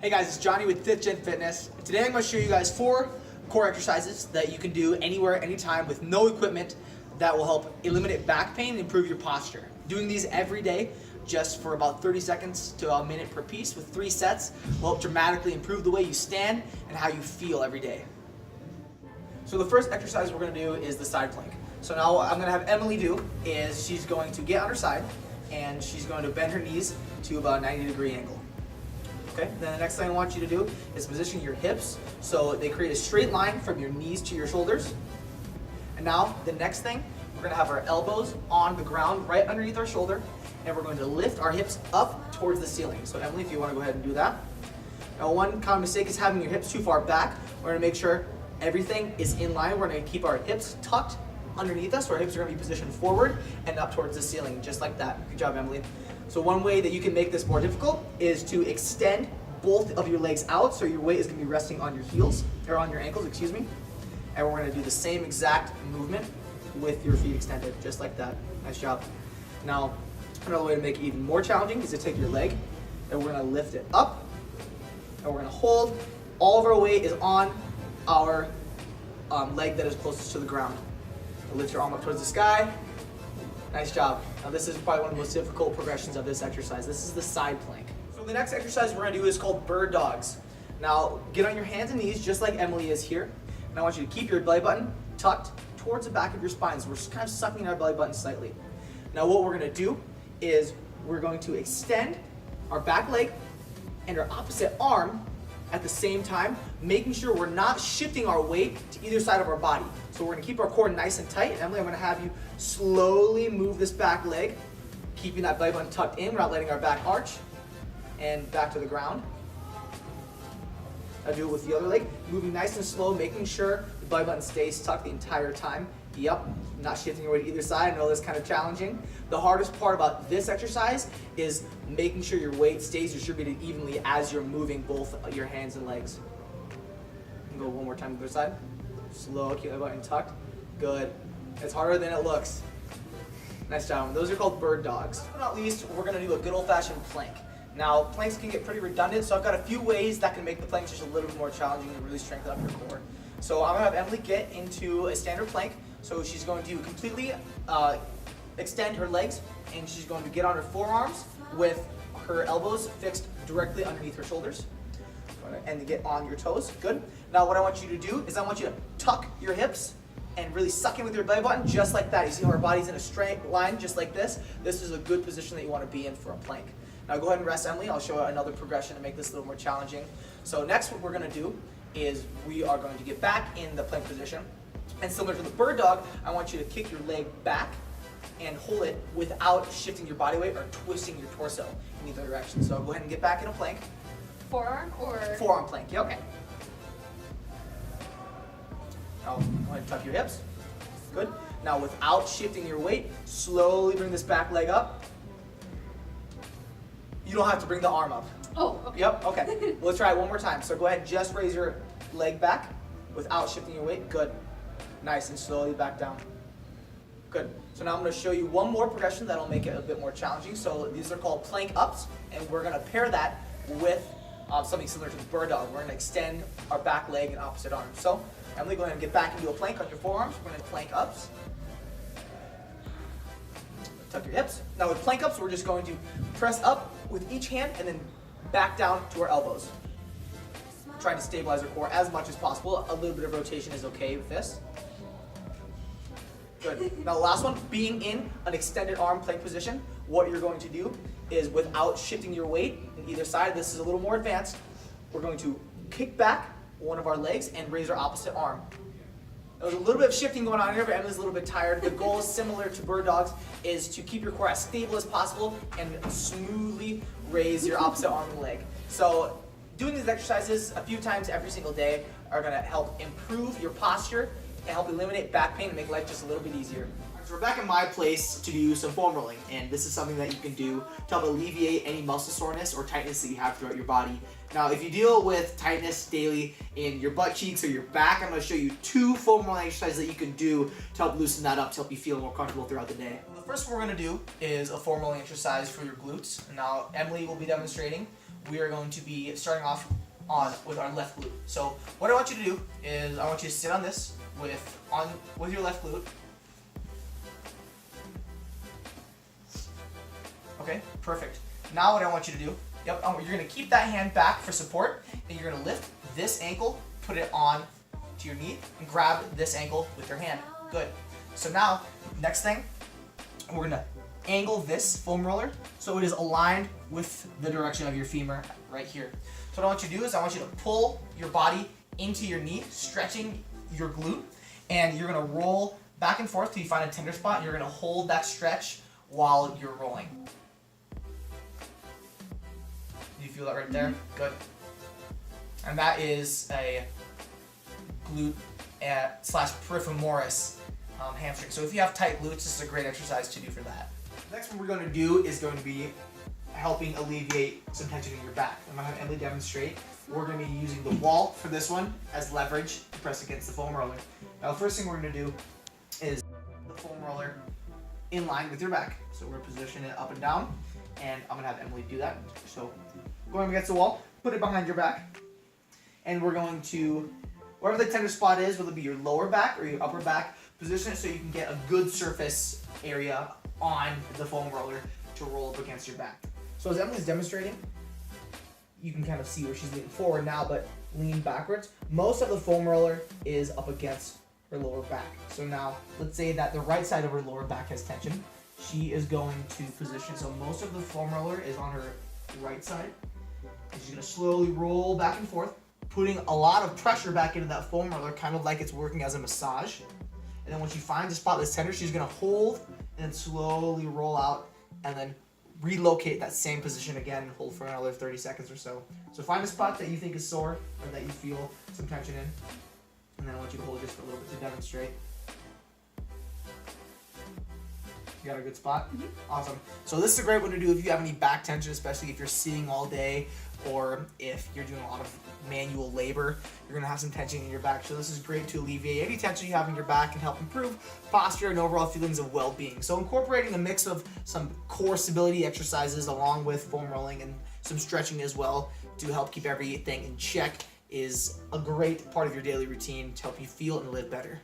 Hey guys, it's Johnny with 5th Gen Fitness. Today I'm going to show you guys 4 core exercises that you can do anywhere, anytime with no equipment that will help eliminate back pain and improve your posture. Doing these every day just for about 30 seconds to a minute per piece with 3 sets will help dramatically improve the way you stand and how you feel every day. So the first exercise we're going to do is the side plank. So now what I'm going to have Emily do is she's going to get on her side and she's going to bend her knees to about a 90-degree angle. Okay, then the next thing I want you to do is position your hips so they create a straight line from your knees to your shoulders. And now the next thing, we're going to have our elbows on the ground right underneath our shoulder, and we're going to lift our hips up towards the ceiling. So Emily, if you want to go ahead and do that. Now one common mistake is having your hips too far back. We're going to make sure everything is in line. We're going to keep our hips tucked underneath us, so our hips are going to be positioned forward and up towards the ceiling, just like that. Good job, Emily. So one way that you can make this more difficult is to extend both of your legs out, so your weight is going to be resting on your heels, or on your ankles, excuse me. And we're going to do the same exact movement with your feet extended, just like that. Nice job. Now, another way to make it even more challenging is to take your leg, and we're going to lift it up, and we're going to hold. All of our weight is on our leg that is closest to the ground. Lift your arm up towards the sky. Nice job. Now this is probably one of the most difficult progressions of this exercise. This is the side plank. So the next exercise we're going to do is called bird dogs. Now get on your hands and knees just like Emily is here. And I want you to keep your belly button tucked towards the back of your spine. So we're just kind of sucking our belly button slightly. Now what we're going to do is we're going to extend our back leg and our opposite arm at the same time, making sure we're not shifting our weight to either side of our body. So we're gonna keep our core nice and tight. And Emily, I'm gonna have you slowly move this back leg, keeping that belly button tucked in, we're not letting our back arch, and back to the ground. Now do it with the other leg, moving nice and slow, making sure the belly button stays tucked the entire time. Yep, not shifting your weight to either side. I know that's kind of challenging. The hardest part about this exercise is making sure your weight stays distributed evenly as you're moving both your hands and legs. And go one more time to the other side. Slow, keep the button tucked. Good. It's harder than it looks. Nice job. Those are called bird dogs. Last but not least, we're gonna do a good old-fashioned plank. Now, planks can get pretty redundant, so I've got a few ways that can make the planks just a little bit more challenging and really strengthen up your core. So I'm gonna have Emily get into a standard plank. So she's going to completely extend her legs, and she's going to get on her forearms with her elbows fixed directly underneath her shoulders. And get on your toes. Good. Now what I want you to do is I want you to tuck your hips and really suck in with your belly button just like that. You see how our body's in a straight line just like this? This is a good position that you want to be in for a plank. Now go ahead and rest, Emily. I'll show another progression to make this a little more challenging. So next what we're going to do is we are going to get back in the plank position. And similar to the bird dog, I want you to kick your leg back and hold it without shifting your body weight or twisting your torso in either direction. So go ahead and get back in a plank. Forearm or? Forearm plank, yep. Okay. Now, go ahead and tuck your hips. Good. Now, without shifting your weight, slowly bring this back leg up. You don't have to bring the arm up. Oh, okay. Yep, okay. Well, let's try it one more time. So go ahead and just raise your leg back without shifting your weight. Good. Nice, and slowly back down. Good. So now I'm going to show you one more progression that'll make it a bit more challenging. So these are called plank ups, and we're going to pair that with something similar to the bird dog. We're going to extend our back leg and opposite arm. So Emily, go ahead and get back into a plank on your forearms. We're going to plank ups. Tuck your hips. Now with plank ups, we're just going to press up with each hand and then back down to our elbows. Trying to stabilize our core as much as possible. A little bit of rotation is okay with this. Good. Now the last one, being in an extended arm plank position, what you're going to do is without shifting your weight in either side, this is a little more advanced, we're going to kick back one of our legs and raise our opposite arm. There's a little bit of shifting going on here, but Emily's a little bit tired. The goal is similar to bird dogs, is to keep your core as stable as possible and smoothly raise your opposite arm and leg. So doing these exercises a few times every single day are going to help improve your posture and help eliminate back pain and make life just a little bit easier. So we're back in my place to do some foam rolling, and this is something that you can do to help alleviate any muscle soreness or tightness that you have throughout your body. Now, if you deal with tightness daily in your butt cheeks or your back, I'm going to show you 2 foam rolling exercises that you can do to help loosen that up, to help you feel more comfortable throughout the day. Well, the first one we're going to do is a foam rolling exercise for your glutes. Now, Emily will be demonstrating we are going to be starting off with our left glute. So what I want you to do is I want you to sit on this with your left glute. Okay, perfect. Now what I want you to do, you're going to keep that hand back for support, and you're going to lift this ankle, put it on to your knee, and grab this ankle with your hand. Good. So now, next thing, we're going to angle this foam roller so it is aligned with the direction of your femur right here. So what I want you to do is I want you to pull your body into your knee, stretching your glute, and you're going to roll back and forth till you find a tender spot, and you're going to hold that stretch while you're rolling. Do you feel that right there? Good. And that is a glute slash piriformis hamstring. So if you have tight glutes, this is a great exercise to do for that. The next one we're going to do is going to be helping alleviate some tension in your back. I'm going to have Emily demonstrate. We're going to be using the wall for this one as leverage to press against the foam roller. Now the first thing we're going to do is the foam roller in line with your back. So we're going to position it up and down, and I'm going to have Emily do that. So going against the wall, put it behind your back, and we're going to, wherever the tender spot is, whether it be your lower back or your upper back, position it so you can get a good surface area on the foam roller to roll up against your back. So as Emily's demonstrating, you can kind of see where she's leaning forward now, but lean backwards. Most of the foam roller is up against her lower back. So now, let's say that the right side of her lower back has tension. She is going to position, so most of the foam roller is on her right side. And she's going to slowly roll back and forth, putting a lot of pressure back into that foam roller, kind of like it's working as a massage. And then when she finds a spot that's tender, she's going to hold and then slowly roll out and then relocate that same position again and hold for another 30 seconds or so. So find a spot that you think is sore or that you feel some tension in, and then I want you to hold just for a little bit to demonstrate. You got a good spot? Mm-hmm. Awesome. So this is a great one to do if you have any back tension, especially if you're sitting all day or if you're doing a lot of manual labor. You're going to have some tension in your back. So this is great to alleviate any tension you have in your back and help improve posture and overall feelings of well-being. So incorporating a mix of some core stability exercises along with foam rolling and some stretching as well to help keep everything in check is a great part of your daily routine to help you feel and live better.